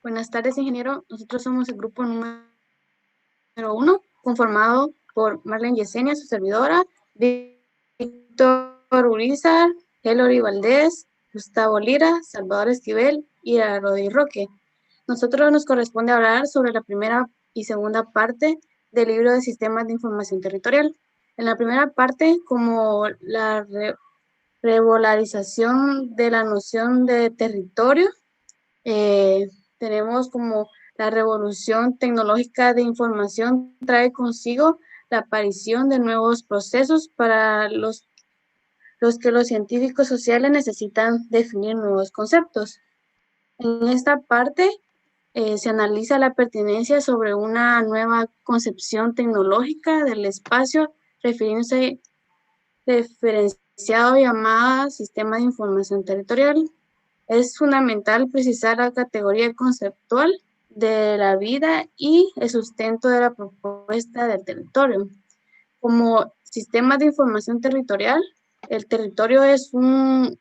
Buenas tardes, ingeniero. Nosotros somos el grupo número 1, conformado por Marlene Yesenia, su servidora, Víctor Urizar, Helori Valdés, Gustavo Lira, Salvador Esquivel y Arodi Roque. Nosotros nos corresponde hablar sobre la primera y segunda parte del libro de Sistemas de Información Territorial. En la primera parte, como la regularización de la noción de territorio, tenemos como la revolución tecnológica de información trae consigo la aparición de nuevos procesos para los que los científicos sociales necesitan definir nuevos conceptos. En esta parte se analiza la pertinencia sobre una nueva concepción tecnológica del espacio, refiriéndose referenciado llamada Sistema de Información Territorial. Es fundamental precisar la categoría conceptual de la vida y el sustento de la propuesta del territorio. Como sistema de información territorial, el territorio es una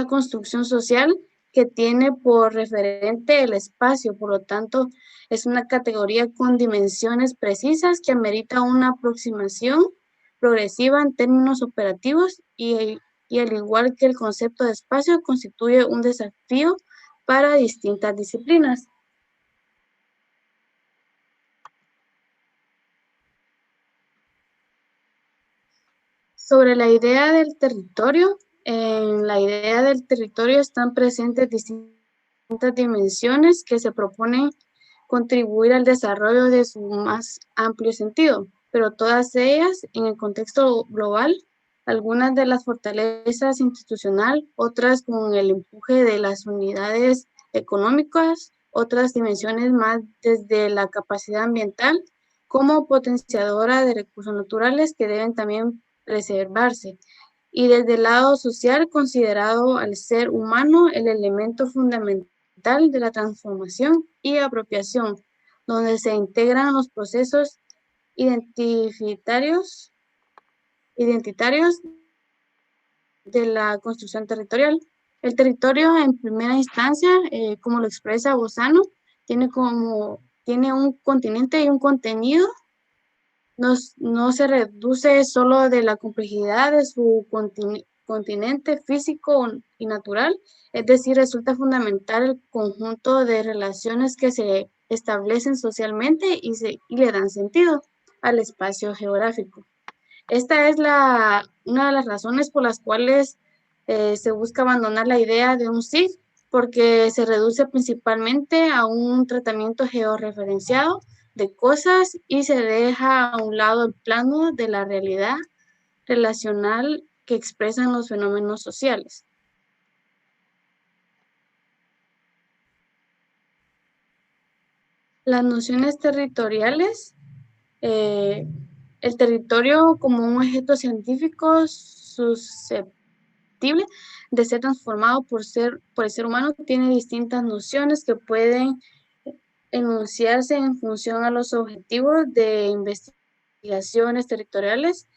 construcción social que tiene por referente el espacio, por lo tanto, es una categoría con dimensiones precisas que amerita una aproximación progresiva en términos operativos y al igual que el concepto de espacio, constituye un desafío para distintas disciplinas. Sobre la idea del territorio, en la idea del territorio están presentes distintas dimensiones que se proponen contribuir al desarrollo de su más amplio sentido, pero todas ellas en el contexto global, algunas de las fortalezas institucional, otras con el empuje de las unidades económicas, otras dimensiones más desde la capacidad ambiental como potenciadora de recursos naturales que deben también preservarse. Y desde el lado social, considerado al ser humano el elemento fundamental de la transformación y apropiación, donde se integran los procesos identitarios de la construcción territorial. El territorio, en primera instancia, como lo expresa Bosano, tiene un continente y un contenido. No se reduce solo de la complejidad de su continente físico y natural, es decir, resulta fundamental el conjunto de relaciones que se establecen socialmente y le dan sentido al espacio geográfico. Esta es una de las razones por las cuales se busca abandonar la idea de un SIG, porque se reduce principalmente a un tratamiento georreferenciado de cosas y se deja a un lado el plano de la realidad relacional que expresan los fenómenos sociales. Las nociones territoriales, el territorio como un objeto científico susceptible de ser transformado por el ser humano tiene distintas nociones que pueden enunciarse en función a los objetivos de investigaciones territoriales.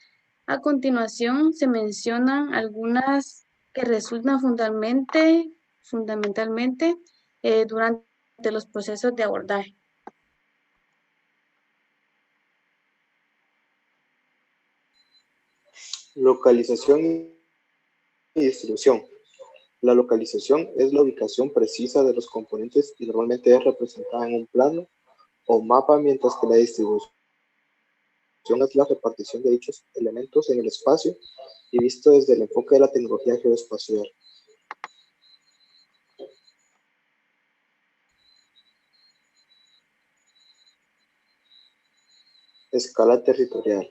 A continuación se mencionan algunas que resultan fundamentalmente durante los procesos de abordaje. Localización y distribución. La localización es la ubicación precisa de los componentes y normalmente es representada en un plano o mapa, mientras que la distribución es la repartición de dichos elementos en el espacio y visto desde el enfoque de la tecnología geoespacial. Escala territorial.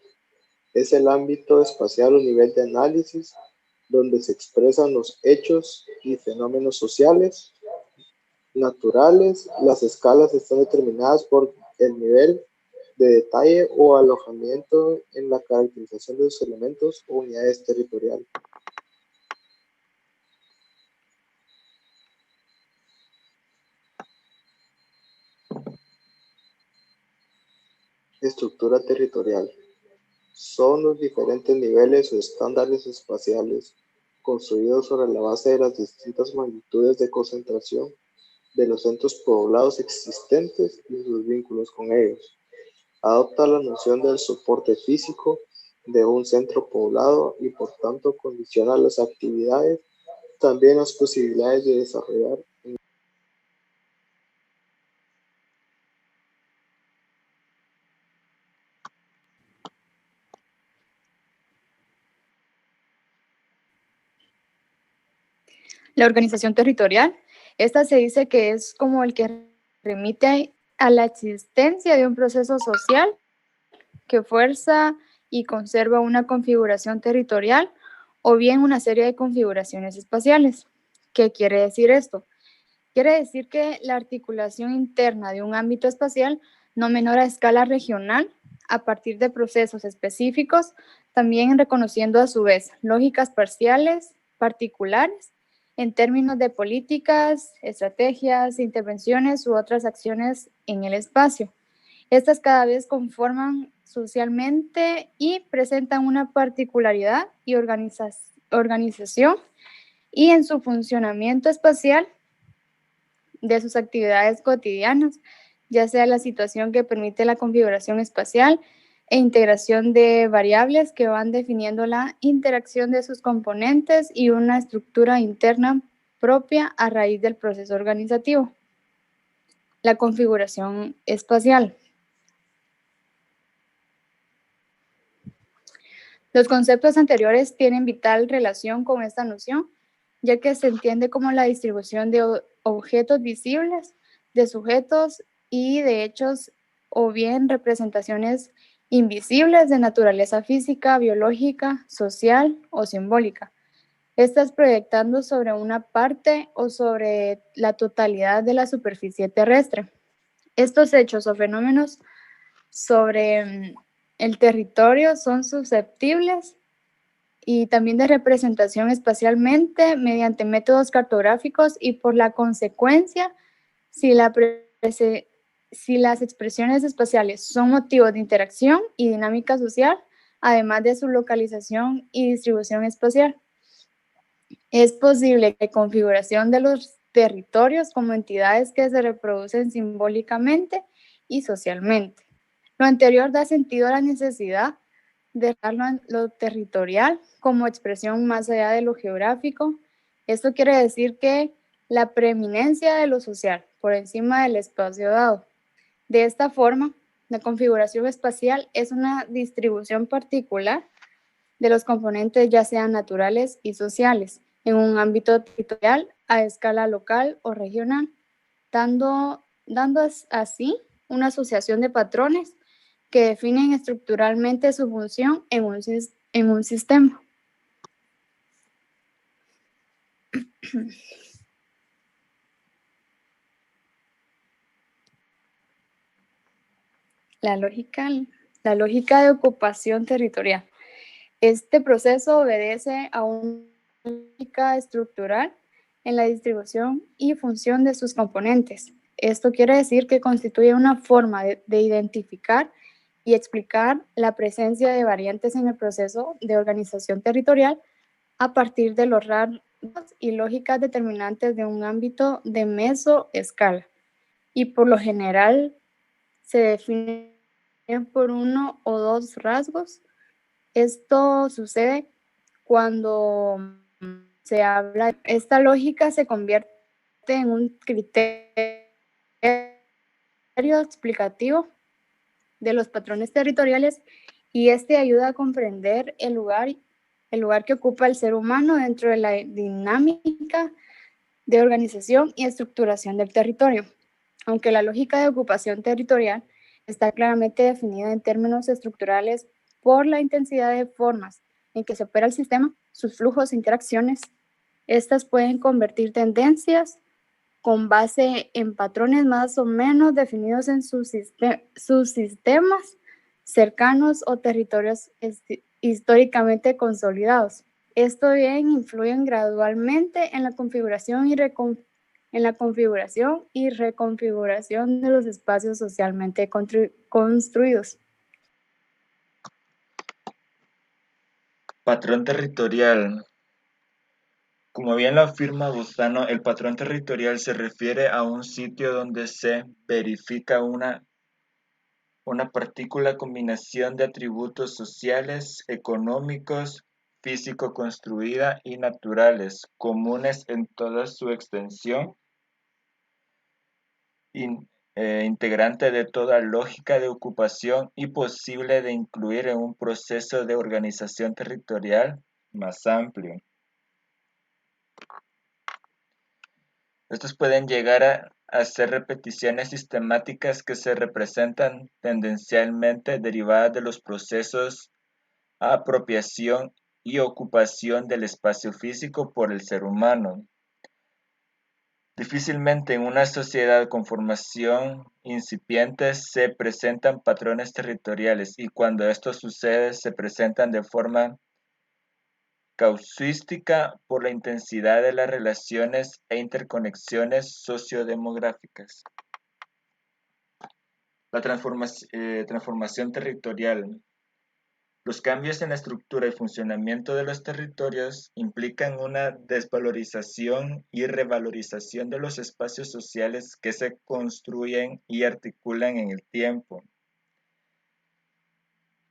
Es el ámbito espacial o nivel de análisis donde se expresan los hechos y fenómenos sociales, naturales. Las escalas están determinadas por el nivel de detalle o alojamiento en la caracterización de los elementos o unidades territoriales. Estructura territorial. Son los diferentes niveles o estándares espaciales construidos sobre la base de las distintas magnitudes de concentración de los centros poblados existentes y sus vínculos con ellos. Adopta la noción del soporte físico de un centro poblado y por tanto condiciona las actividades, también las posibilidades de desarrollar. La organización territorial, esta se dice que es como el que remite a la existencia de un proceso social que fuerza y conserva una configuración territorial o bien una serie de configuraciones espaciales. ¿Qué quiere decir esto? Quiere decir que la articulación interna de un ámbito espacial no menor a escala regional a partir de procesos específicos, también reconociendo a su vez lógicas parciales, particulares, en términos de políticas, estrategias, intervenciones u otras acciones en el espacio. Estas cada vez conforman socialmente y presentan una particularidad y organización y en su funcionamiento espacial de sus actividades cotidianas, ya sea la situación que permite la configuración espacial e integración de variables que van definiendo la interacción de sus componentes y una estructura interna propia a raíz del proceso organizativo. La configuración espacial. Los conceptos anteriores tienen vital relación con esta noción, ya que se entiende como la distribución de objetos visibles, de sujetos y de hechos o bien representaciones invisibles de naturaleza física, biológica, social o simbólica. Estas proyectando sobre una parte o sobre la totalidad de la superficie terrestre. Estos hechos o fenómenos sobre el territorio son susceptibles y también de representación espacialmente mediante métodos cartográficos y por la consecuencia, si las expresiones espaciales son motivos de interacción y dinámica social, además de su localización y distribución espacial. Es posible que configuración de los territorios como entidades que se reproducen simbólicamente y socialmente. Lo anterior da sentido a la necesidad de lo territorial como expresión más allá de lo geográfico. Esto quiere decir que la preeminencia de lo social por encima del espacio dado. De esta forma, la configuración espacial es una distribución particular de los componentes ya sean naturales y sociales en un ámbito territorial a escala local o regional, dando así una asociación de patrones que definen estructuralmente su función en un sistema. La lógica de ocupación territorial. Este proceso obedece a una lógica estructural en la distribución y función de sus componentes. Esto quiere decir que constituye una forma de identificar y explicar la presencia de variantes en el proceso de organización territorial a partir de los rasgos y lógicas determinantes de un ámbito de mesoescala. Y por lo general se define por uno o dos rasgos. Esto sucede cuando se habla, esta lógica se convierte en un criterio explicativo de los patrones territoriales y este ayuda a comprender el lugar que ocupa el ser humano dentro de la dinámica de organización y estructuración del territorio. Aunque la lógica de ocupación territorial está claramente definida en términos estructurales por la intensidad de formas en que se opera el sistema, sus flujos e interacciones, estas pueden convertir tendencias con base en patrones más o menos definidos en sus sistemas cercanos o territorios históricamente consolidados. Esto bien influyen gradualmente en la configuración y reconfiguración de los espacios socialmente construidos. Patrón territorial. Como bien lo afirma Buzano, el patrón territorial se refiere a un sitio donde se verifica una partícula combinación de atributos sociales, económicos, físico-construida y naturales, comunes en toda su extensión, integrante de toda lógica de ocupación y posible de incluir en un proceso de organización territorial más amplio. Estos pueden llegar a ser repeticiones sistemáticas que se representan tendencialmente derivadas de los procesos de apropiación y ocupación del espacio físico por el ser humano. Difícilmente en una sociedad con formación incipiente se presentan patrones territoriales y cuando esto sucede se presentan de forma casuística por la intensidad de las relaciones e interconexiones sociodemográficas. La transformación territorial. Los cambios en la estructura y funcionamiento de los territorios implican una desvalorización y revalorización de los espacios sociales que se construyen y articulan en el tiempo.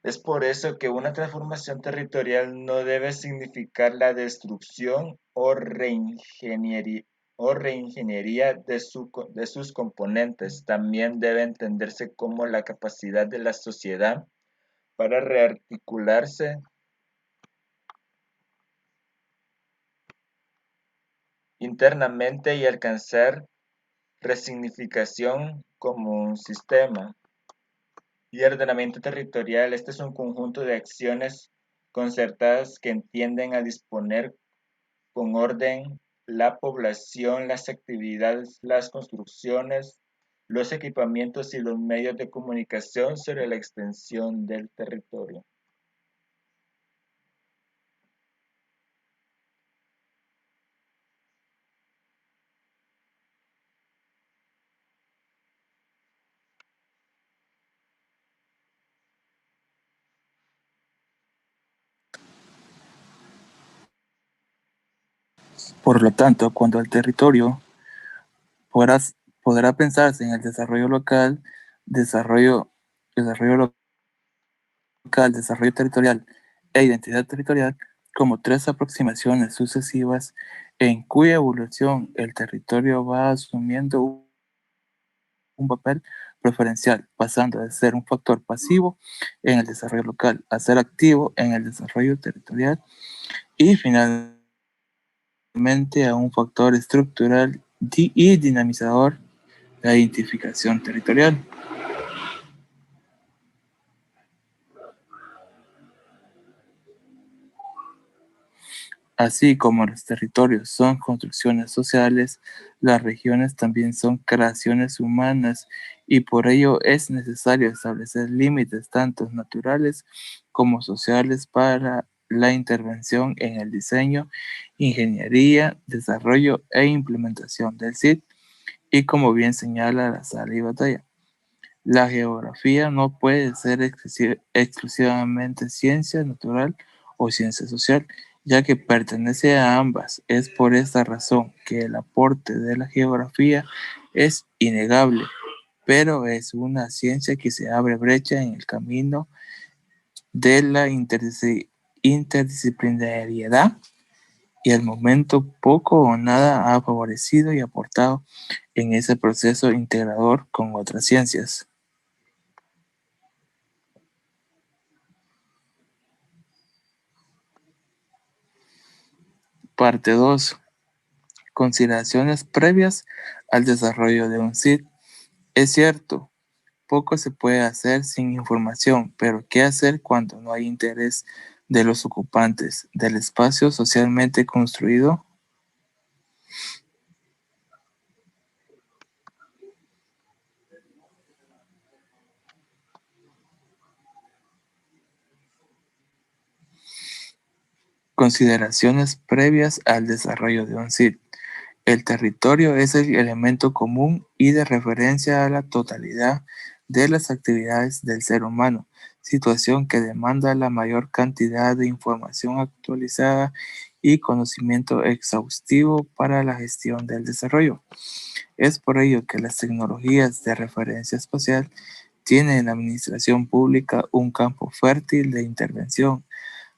Es por eso que una transformación territorial no debe significar la destrucción o reingeniería de sus componentes. También debe entenderse como la capacidad de la sociedad para rearticularse internamente y alcanzar resignificación como un sistema. Y ordenamiento territorial, este es un conjunto de acciones concertadas que tienden a disponer con orden la población, las actividades, las construcciones, los equipamientos y los medios de comunicación sobre la extensión del territorio. Por lo tanto, cuando el territorio podrá pensarse en el desarrollo local, desarrollo local, desarrollo territorial e identidad territorial como tres aproximaciones sucesivas en cuya evolución el territorio va asumiendo un papel preferencial, pasando de ser un factor pasivo en el desarrollo local a ser activo en el desarrollo territorial y finalmente a un factor estructural y dinamizador de la identificación territorial. Así como los territorios son construcciones sociales, las regiones también son creaciones humanas y por ello es necesario establecer límites tanto naturales como sociales para la intervención en el diseño, ingeniería, desarrollo e implementación del SIT. Y como bien señala la Sala y Batalla, la geografía no puede ser exclusivamente ciencia natural o ciencia social, ya que pertenece a ambas. Es por esta razón que el aporte de la geografía es innegable, pero es una ciencia que se abre brecha en el camino de la interdisciplinariedad y al momento poco o nada ha favorecido y aportado en ese proceso integrador con otras ciencias. Parte 2. Consideraciones previas al desarrollo de un SIT. Es cierto, poco se puede hacer sin información, pero ¿qué hacer cuando no hay interés de los ocupantes del espacio socialmente construido? Consideraciones previas al desarrollo de un SIT. El territorio es el elemento común y de referencia a la totalidad de las actividades del ser humano, situación que demanda la mayor cantidad de información actualizada y conocimiento exhaustivo para la gestión del desarrollo. Es por ello que las tecnologías de referencia espacial tienen en la administración pública un campo fértil de intervención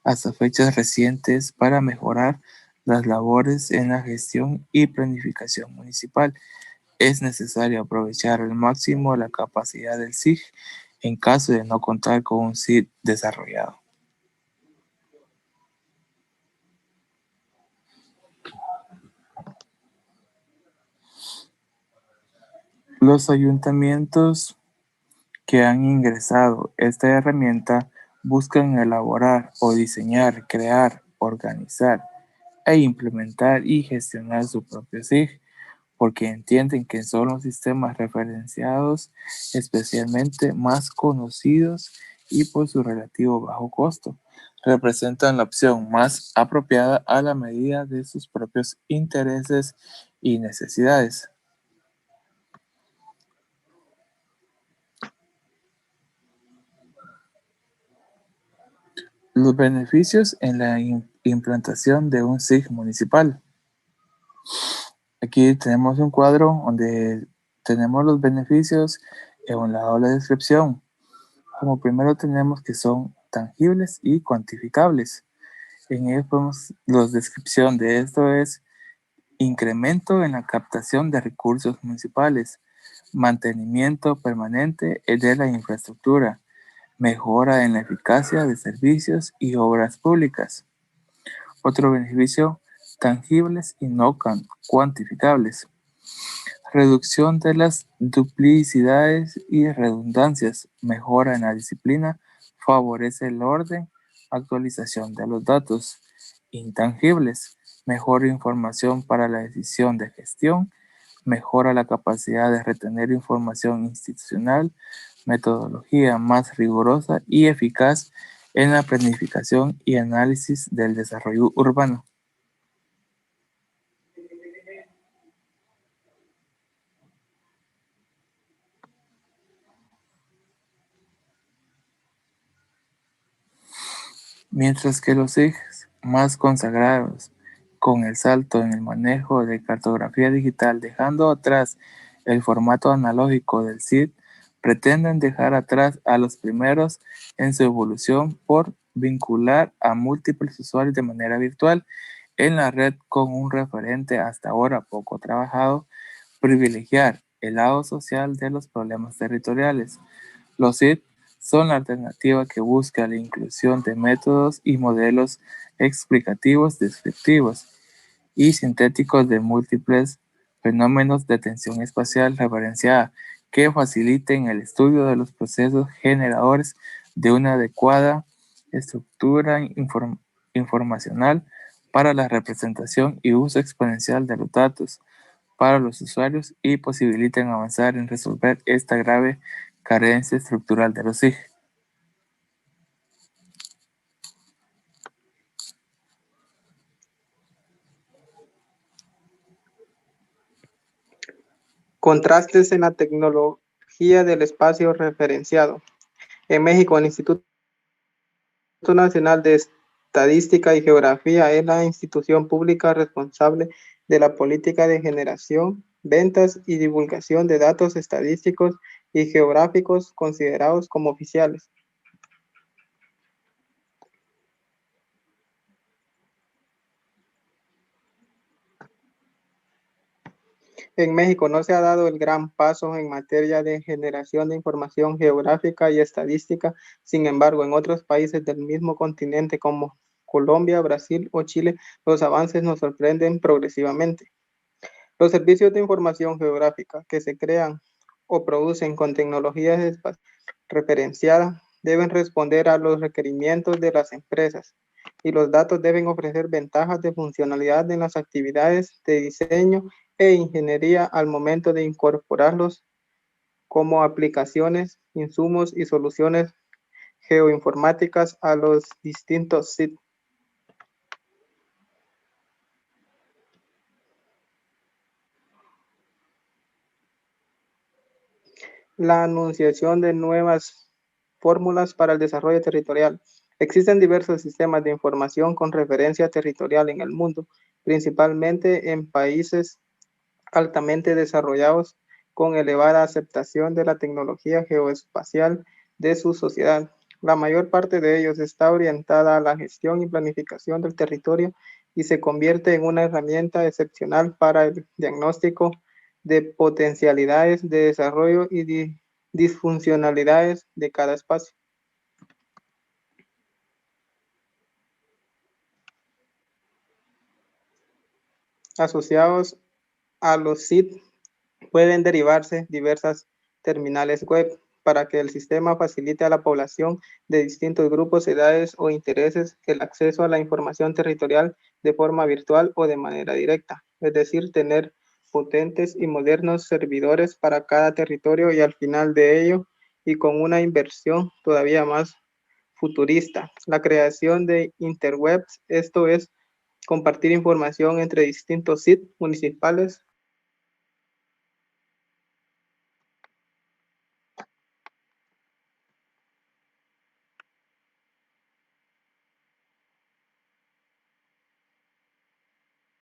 hasta fechas recientes para mejorar las labores en la gestión y planificación municipal. Es necesario aprovechar al máximo la capacidad del SIG en caso de no contar con un SIG desarrollado. Los ayuntamientos que han ingresado esta herramienta buscan elaborar o diseñar, crear, organizar e implementar y gestionar su propio SIG, porque entienden que son los sistemas referenciados especialmente más conocidos y por su relativo bajo costo. Representan la opción más apropiada a la medida de sus propios intereses y necesidades. Los beneficios en la implantación de un SIG municipal. Aquí tenemos un cuadro donde tenemos los beneficios en un lado la descripción. Como primero tenemos que son tangibles y cuantificables. En ellos podemos, la descripción de esto es incremento en la captación de recursos municipales, mantenimiento permanente de la infraestructura, mejora en la eficacia de servicios y obras públicas. Otro beneficio, tangibles y no cuantificables. Reducción de las duplicidades y redundancias, mejora en la disciplina, favorece el orden, actualización de los datos. Intangibles, mejor información para la decisión de gestión, mejora la capacidad de retener información institucional, metodología más rigurosa y eficaz en la planificación y análisis del desarrollo urbano. Mientras que los ejes más consagrados con el salto en el manejo de cartografía digital, dejando atrás el formato analógico del SID, pretenden dejar atrás a los primeros en su evolución por vincular a múltiples usuarios de manera virtual en la red con un referente hasta ahora poco trabajado, privilegiar el lado social de los problemas territoriales. Los SID son la alternativa que busca la inclusión de métodos y modelos explicativos, descriptivos y sintéticos de múltiples fenómenos de tensión espacial referenciada que faciliten el estudio de los procesos generadores de una adecuada estructura informacional para la representación y uso exponencial de los datos para los usuarios y posibiliten avanzar en resolver esta grave carencia estructural de los SIG. Contrastes en la tecnología del espacio referenciado. En México, el Instituto Nacional de Estadística y Geografía es la institución pública responsable de la política de generación, ventas y divulgación de datos estadísticos y geográficos considerados como oficiales. En México no se ha dado el gran paso en materia de generación de información geográfica y estadística. Sin embargo, en otros países del mismo continente como Colombia, Brasil o Chile, los avances nos sorprenden progresivamente. Los servicios de información geográfica que se crean o producen con tecnologías referenciadas deben responder a los requerimientos de las empresas y los datos deben ofrecer ventajas de funcionalidad en las actividades de diseño e ingeniería al momento de incorporarlos como aplicaciones, insumos y soluciones geoinformáticas a los distintos sitios. La anunciación de nuevas fórmulas para el desarrollo territorial. Existen diversos sistemas de información con referencia territorial en el mundo, principalmente en países altamente desarrollados con elevada aceptación de la tecnología geoespacial de su sociedad. La mayor parte de ellos está orientada a la gestión y planificación del territorio y se convierte en una herramienta excepcional para el diagnóstico de potencialidades de desarrollo y disfuncionalidades de cada espacio. Asociados a los SID pueden derivarse diversas terminales web para que el sistema facilite a la población de distintos grupos, edades o intereses el acceso a la información territorial de forma virtual o de manera directa, es decir, tener potentes y modernos servidores para cada territorio y al final de ello, y con una inversión todavía más futurista, la creación de interwebs, esto es compartir información entre distintos sitios municipales